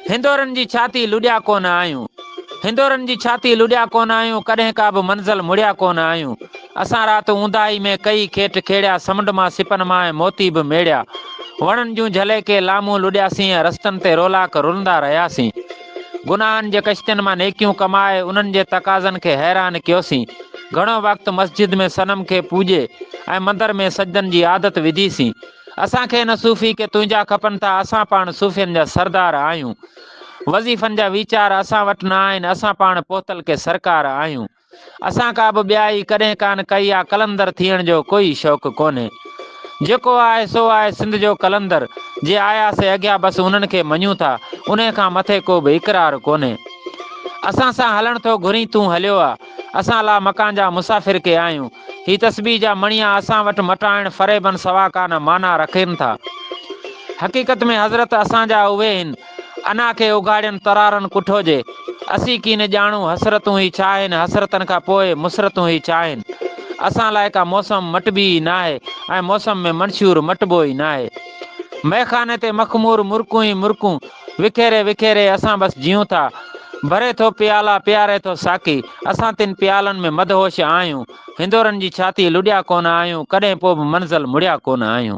हिंदोरनि जी छाती लुॾिया कोन आहियूं, हिंदोरनि जी छाती लुॾिया कोन आहियूं, कॾहिं का बि मंज़िल मुड़िया कोन आहियूं। असां राति ऊंदाही में कई खेट खेड़िया, समुंड मां सिपनि मां ऐं मोती बि मेड़िया। वणनि जूं झले के लामूं लुॾियासीं ऐं रस्तनि ते रोलाक रुलंदा रहियासीं। गुनाहनि जे कश्तियुनि मां नेकियूं कमाए उन्हनि जे तक़ाज़नि खे हैरान कयोसीं। घणो वक़्तु मस्जिद में सनम खे पूॼे ऐं मंदर में सजदनि जी आदत विधीसीं। असांखे न सूफ़ी के तुंहिंजा खपनि था, असां पाण सूफ़ियुनि जा सरदार आहियूं। वज़ीफ़नि जा वीचार असां वटि न आहिनि, असां पाण पोतल के सरकार आहियूं। असां का बि ॿियाई कॾहिं कान कई आहे, कलंदर थियण जो कोई शौक़ु कोन्हे। जेको आहे सो आहे सिंध जो कलंदर, जे आयासीं अॻियां बसि उन्हनि खे मञूं था, उन खां मथे को बि इक़रार कोन्हे। असां सां हलण थो घुरी तूं हलियो आहे, असां ला मकान जा मुसाफ़िर के आहियूं। ही तस्बीह जा मणिया असां वटि मटाइण फरेबन सवा कान माना रखनि था। हक़ीक़त में हज़रत असांजा उहे आहिनि, अना खे उघाड़नि तरारनि कुठो जे। असीं कीन ॼाणूं हसरतूं ई छा आहिनि, हसरतनि खां पोइ मुसरतूं ई छा आहिनि। असां लाइ का मौसम मटबी ई न आहे ऐं मौसम में मंशूर मटबो ई न आहे। मैखाने ते मखमूर मुर्कूं ई मुर्कूं विखेरे विखेरे असां बसि जियूं था। भरे थो प्याला प्यारे थो साकी, असां तिन प्यालनि में मदहोश आहियूं। हिंदोरनि जी छाती लुॾिया कोन आहियूं, कॾहिं पोइ बि मंज़िल मुड़िया कोन आहियूं।